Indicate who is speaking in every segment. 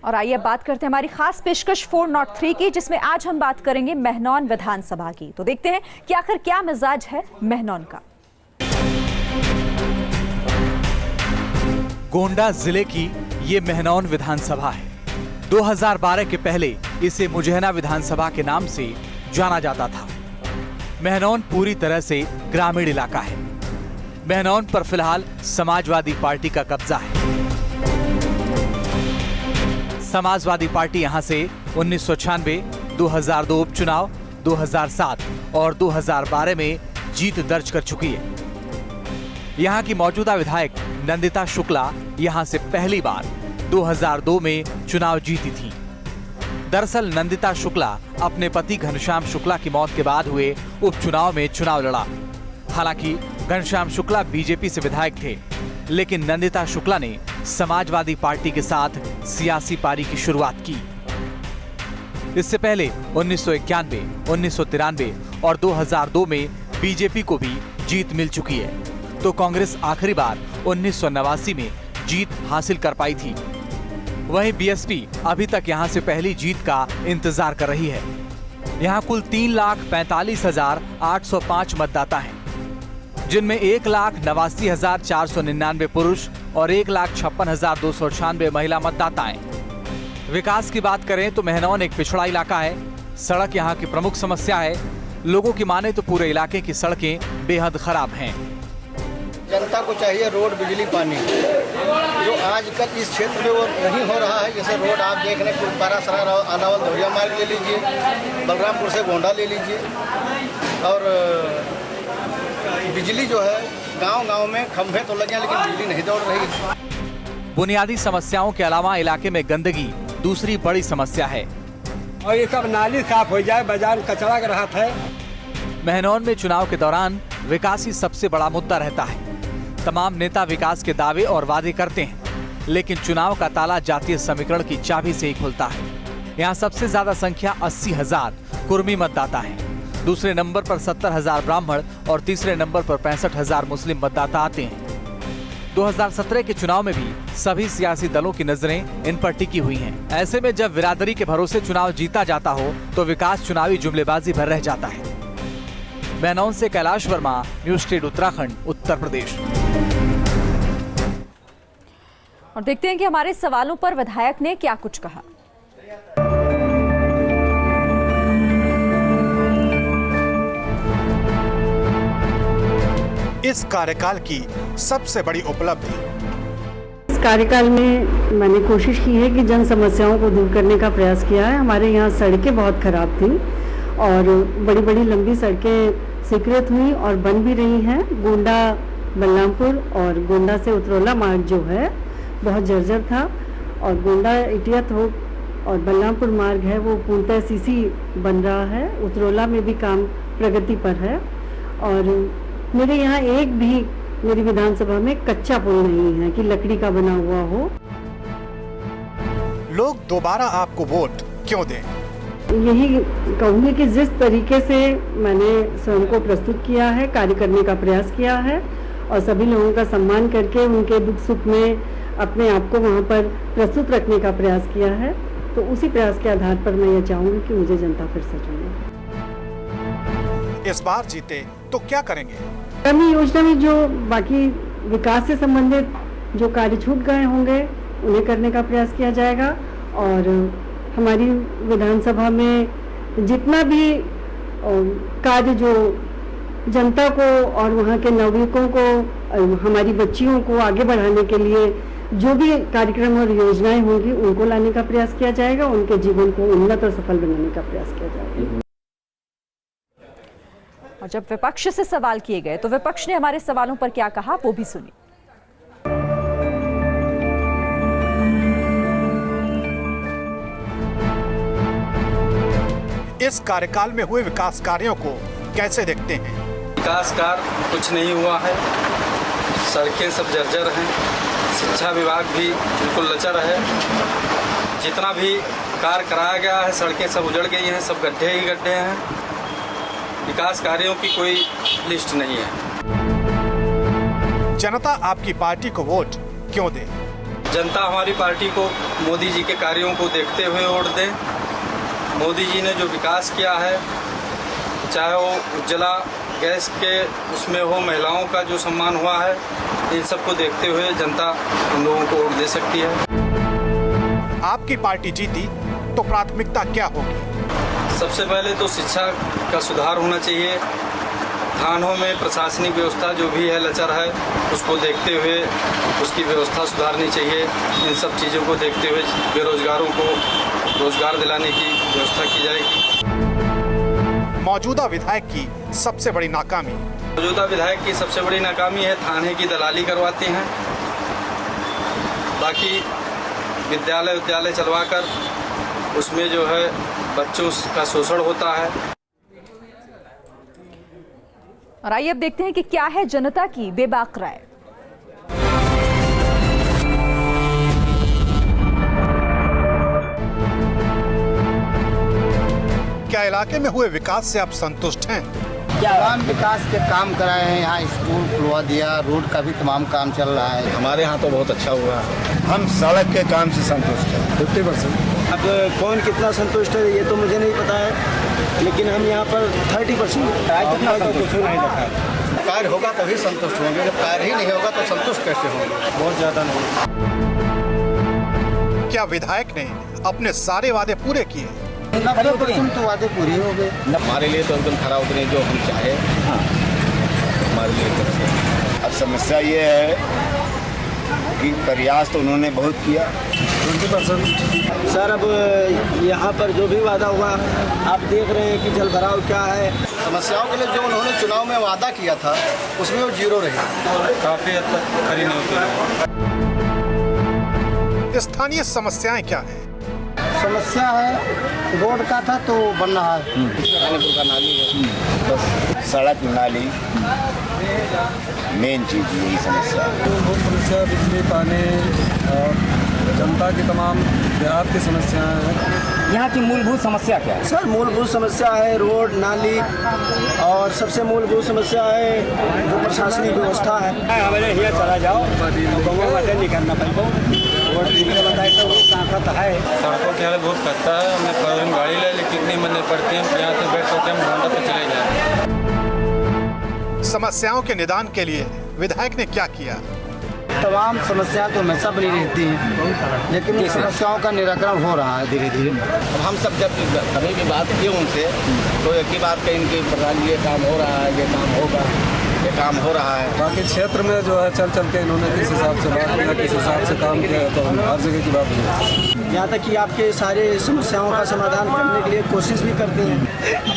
Speaker 1: और आइए बात करते हैं हमारी खास पेशकश 403 की, जिसमें आज हम बात करेंगे मेहनौन विधानसभा की। तो देखते हैं कि आखिर क्या मिजाज है मेहनौन का।
Speaker 2: गोंडा जिले की ये मेहनौन विधानसभा है। 2012 के पहले इसे मुजहना विधानसभा के नाम से जाना जाता था। मेहनौन पूरी तरह से ग्रामीण इलाका है। मेहनौन पर फिलहाल समाजवादी पार्टी का कब्जा है। समाजवादी पार्टी यहां से 1996, 2002 उपचुनाव, 2007 और 2012 में जीत दर्ज कर चुकी है। यहां की मौजूदा विधायक नंदिता शुक्ला यहां से पहली बार 2002 में चुनाव जीती थी। दरअसल नंदिता शुक्ला अपने पति घनश्याम शुक्ला की मौत के बाद हुए उपचुनाव में चुनाव लड़ा। हालांकि घनश्याम शुक्ला बीजेपी से विधायक थे, लेकिन नंदिता शुक्ला ने समाजवादी पार्टी के साथ सियासी पारी की शुरुआत की। इससे पहले 1991, 1993 और 2002 में बीजेपी को भी जीत मिल चुकी है, तो कांग्रेस आखिरी बार 1989 में जीत हासिल कर पाई थी। वहीं बीएसपी अभी तक यहां से पहली जीत का इंतजार कर रही है। यहां कुल 3,45,805 मतदाता हैं, जिनमें 1,89,499 पुरुष और 1,56,296 महिला मतदाता हैं। विकास की बात करें तो मेहनौन एक पिछड़ा इलाका है। सड़क यहाँ की प्रमुख समस्या है। लोगों की माने तो पूरे इलाके की सड़कें बेहद खराब हैं।
Speaker 3: जनता को चाहिए रोड, बिजली, पानी, जो आजकल इस क्षेत्र में वो नहीं हो रहा है। जैसे रोड आप देख रहे हैं, बारासरा अनावल धौरिया मार्ग ले लीजिए, बलरामपुर से गोंडा ले लीजिए, और बिजली जो है गांव-गांव में खंभे तो लगे हैं, लेकिन बिजली नहीं दौड़ रही।
Speaker 2: बुनियादी समस्याओं के अलावा इलाके में गंदगी दूसरी बड़ी समस्या है।
Speaker 4: और ये सब नाली साफ हो जाए, बाजार कचरा का राहत है।
Speaker 2: मेहनौन में चुनाव के दौरान विकास ही सबसे बड़ा मुद्दा रहता है। तमाम नेता विकास के दावे और वादे करते हैं, लेकिन चुनाव का ताला जातीय समीकरण की चाबी से ही खुलता है। यहाँ सबसे ज्यादा संख्या 80,000 कुर्मी मतदाता है। दूसरे नंबर पर 70,000 ब्राह्मण और तीसरे नंबर पर 65,000 मुस्लिम मतदाता आते हैं। 2017 के चुनाव में भी सभी सियासी दलों की नजरें इन पर टिकी हुई हैं। ऐसे में जब बिरादरी के भरोसे चुनाव जीता जाता हो तो विकास चुनावी जुमलेबाजी भर रह जाता है। मेहनौन से कैलाश वर्मा, न्यूज स्टेट उत्तराखंड, उत्तर प्रदेश।
Speaker 1: और देखते हैं कि हमारे सवालों पर विधायक ने क्या कुछ कहा।
Speaker 5: इस कार्यकाल की सबसे बड़ी उपलब्धि।
Speaker 6: इस कार्यकाल में मैंने कोशिश की है कि जन समस्याओं को दूर करने का प्रयास किया है। हमारे यहाँ सड़कें बहुत खराब थी और बड़ी बड़ी लंबी सड़कें स्वीकृत हुई और बन भी रही हैं। गोंडा बलरामपुर और गोंडा से उतरौला मार्ग जो है बहुत जर्जर था, और गोंडा इटियत हो और बलरामपुर मार्ग है वो पूर्णतः सीसी बन रहा है। उतरौला में भी काम प्रगति पर है, और मेरे यहाँ एक भी मेरी विधानसभा में कच्चा पुल नहीं है कि लकड़ी का बना हुआ हो।
Speaker 5: लोग दोबारा आपको वोट क्यों दें?
Speaker 6: यही कहूँगी कि जिस तरीके से मैंने स्वयं को प्रस्तुत किया है, कार्य करने का प्रयास किया है और सभी लोगों का सम्मान करके उनके दुख सुख में अपने आप को वहाँ पर प्रस्तुत रखने का प्रयास किया है, तो उसी प्रयास के आधार पर मैं ये चाहूँगी कि मुझे जनता फिर से चुने।
Speaker 5: इस बार जीते तो क्या करेंगे?
Speaker 6: आगामी योजना में जो बाकी विकास से संबंधित जो कार्य छूट गए होंगे उन्हें करने का प्रयास किया जाएगा, और हमारी विधानसभा में जितना भी कार्य जो जनता को और वहाँ के नागरिकों को, हमारी बच्चियों को आगे बढ़ाने के लिए जो भी कार्यक्रम और योजनाएं होंगी उनको लाने का प्रयास किया जाएगा, उनके जीवन को उन्नत और सफल बनाने का प्रयास किया जाएगा।
Speaker 1: और जब विपक्ष से सवाल किए गए तो विपक्ष ने हमारे सवालों पर क्या कहा वो भी सुनिए।
Speaker 5: इस कार्यकाल में हुए विकास कार्यों को कैसे देखते हैं?
Speaker 7: विकास कार्य कुछ नहीं हुआ है, सड़कें सब जर्जर हैं, शिक्षा विभाग भी बिल्कुल लचर है। जितना भी कार्य कराया गया है सड़कें सब उजड़ गई हैं, सब गड्ढे ही गड्ढे हैं। विकास कार्यों की कोई लिस्ट नहीं है।
Speaker 5: जनता आपकी पार्टी को वोट क्यों दे?
Speaker 7: जनता हमारी पार्टी को मोदी जी के कार्यों को देखते हुए वोट दें। मोदी जी ने जो विकास किया है, चाहे वो उज्ज्वला गैस के उसमें हो, महिलाओं का जो सम्मान हुआ है, इन सबको देखते हुए जनता हम लोगों को वोट दे सकती है।
Speaker 5: आपकी पार्टी जीती तो प्राथमिकता क्या होगी?
Speaker 7: सबसे पहले तो शिक्षा का सुधार होना चाहिए। थानों में प्रशासनिक व्यवस्था जो भी है लचर है, उसको देखते हुए उसकी व्यवस्था सुधारनी चाहिए। इन सब चीज़ों को देखते हुए बेरोजगारों को रोजगार दिलाने की व्यवस्था की जाएगी।
Speaker 5: मौजूदा विधायक की सबसे बड़ी नाकामी?
Speaker 7: मौजूदा विधायक की सबसे बड़ी नाकामी है थाने की दलाली करवाते हैं। बाकी विद्यालय चलवाकर उसमें जो है बच्चों का शोषण होता है।
Speaker 1: और आइए अब देखते हैं कि क्या है जनता की बेबाक राय।
Speaker 5: क्या इलाके में हुए विकास से आप संतुष्ट हैं?
Speaker 3: तमाम विकास के काम कराए हैं, यहाँ स्कूल खुलवा दिया, रोड का भी तमाम काम चल रहा है। हमारे यहाँ तो बहुत अच्छा हुआ है। हम सड़क के काम से संतुष्ट हैं
Speaker 8: 50%। अब कौन कितना संतुष्ट है ये तो मुझे नहीं पता है, लेकिन हम यहाँ पर 30%।
Speaker 3: कितना
Speaker 8: तो कुछ नहीं देखा।
Speaker 3: कार्य होगा तभी संतुष्ट होंगे, जब कार्य ही नहीं होगा तो संतुष्ट कैसे होंगे?
Speaker 8: बहुत ज़्यादा नहीं।
Speaker 5: क्या विधायक ने अपने सारे वादे पूरे किए?
Speaker 3: 90% तो वादे पूरे हो गए। हमारे लिए तो एकदम खरा उतरे जो हम चाहे हमारे लिए तो।
Speaker 9: अब समस्या ये है कि प्रयास तो उन्होंने बहुत किया।
Speaker 8: 20%। सर अब यहाँ पर जो भी वादा हुआ आप देख रहे हैं कि जल भराव क्या है।
Speaker 3: समस्याओं के लिए जो उन्होंने चुनाव में वादा किया था उसमें वो जीरो रही।
Speaker 7: काफ़ी हद तक खरी नहीं होती।
Speaker 5: स्थानीय समस्याएं क्या हैं?
Speaker 3: समस्या है रोड का था तो बन रहा है, का नाली है।
Speaker 9: बस सड़क नाली मेन चीज़, यही समस्या है।
Speaker 4: बहुत समस्या बिजली पानी और जनता की तमाम देहात की समस्याएं हैं।
Speaker 10: यहाँ की मूलभूत समस्या क्या है?
Speaker 8: सर मूलभूत समस्या है रोड नाली, और सबसे मूलभूत समस्या है जो प्रशासनिक व्यवस्था है। हमारे यहाँ चला जाओ गाँव नहीं करना पड़ेगा। बताए तो ताकत है।
Speaker 7: सड़कों की हालत बहुत खस्ता है। हमें करोड़ गाड़ी ले कितनी महीने पड़ती है, यहाँ से बैठ होकर हम घंटा पे चले जाए।
Speaker 5: समस्याओं के निदान के लिए विधायक ने क्या किया?
Speaker 3: तमाम समस्याएं तो हमेशा बनी रहती हैं, लेकिन इन समस्याओं का निराकरण हो रहा है धीरे धीरे। अब हम सब जब कभी भी बात की उनसे तो एक ही बात कहीं इनके प्रधान ये काम हो रहा है, ये काम होगा, ये काम हो रहा है।
Speaker 4: बाकी क्षेत्र में जो है चल के इन्होंने किस हिसाब से बात किया, किस हिसाब से काम किया, तो हम हर जगह की बात नहीं।
Speaker 8: यहाँ तक कि आपके सारे समस्याओं का समाधान करने के लिए कोशिश भी करते हैं।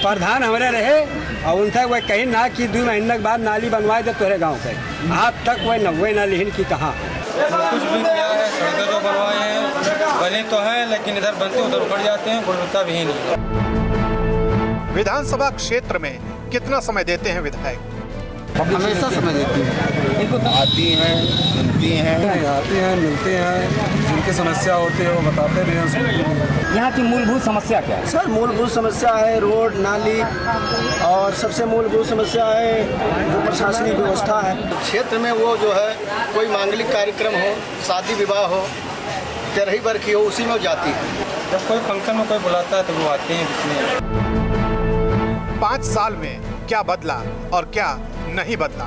Speaker 8: प्रधान हमारे रहे और उनसे वह कहीं ना कि 2 महीने के बाद नाली बनवाए दे तोरे गाँव के, आज तक वह 90 नाली की कहाँ।
Speaker 7: कुछ भी किया है, सड़कें जो बनवाए हैं बने तो हैं, लेकिन इधर बनते उधर उखड़ जाते हैं, गुणवत्ता भी नहीं।
Speaker 5: विधानसभा क्षेत्र में कितना समय देते हैं विधायक?
Speaker 3: हमेशा समय देती है।
Speaker 9: इनको आती हैं, सुनती हैं,
Speaker 4: आती हैं, मिलती हैं, जिनकी समस्या होती है वो बताते भी हैं।
Speaker 10: यहाँ की मूलभूत समस्या क्या है?
Speaker 8: सर मूलभूत समस्या है रोड नाली, और सबसे मूलभूत समस्या है जो प्रशासनिक व्यवस्था है।
Speaker 3: क्षेत्र में वो जो है कोई मांगलिक कार्यक्रम हो, शादी विवाह हो, 13 बर की हो, उसी में जाती है।
Speaker 7: जब कोई फंक्शन में कोई बुलाता है तो वो आते हैं इसमें।
Speaker 5: 5 साल में क्या बदला और क्या नहीं बदला?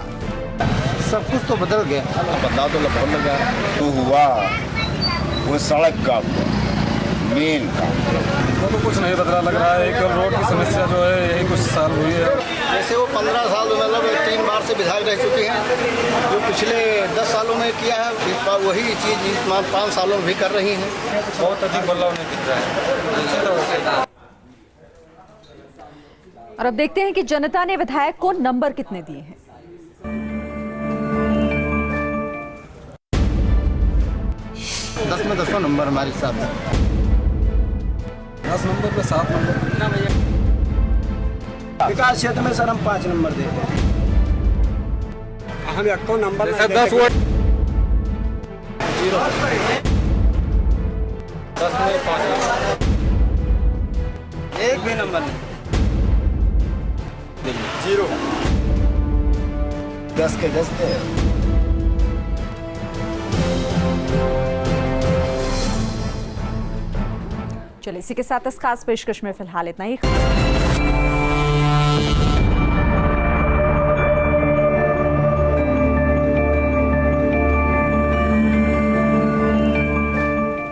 Speaker 3: सब कुछ तो बदल गया। बदलाव तो बहुत लगा।
Speaker 9: तो हुआ वो सड़क का मेन का
Speaker 4: वो तो कुछ नहीं बदला लग रहा है। एक रोड की समस्या जो है यही कुछ साल हुई है।
Speaker 3: जैसे वो 15 साल मतलब 3 बार से विधायक रह चुके हैं, जो पिछले 10 सालों में किया है इस बार वही चीज़ इस 5 सालों में भी कर रही हैं।
Speaker 7: बहुत अधिक बदलाव नहीं दिख रहा है।
Speaker 1: और अब देखते हैं कि जनता ने विधायक को नंबर कितने दिए हैं।
Speaker 3: 10 में 10 नंबर हमारे हिसाब से।
Speaker 4: 10 नंबर पे 7 नंबर।
Speaker 8: विकास क्षेत्र में सर हम 5 नंबर देते हैं। हम एक नंबर
Speaker 4: 10 वोट
Speaker 7: 10 में 5 नंबर।
Speaker 8: एक भी नंबर नहीं।
Speaker 9: 0 10 के 10 थे।
Speaker 1: चलिए इसी के साथ इस खास पेशकश में फिलहाल इतना ही।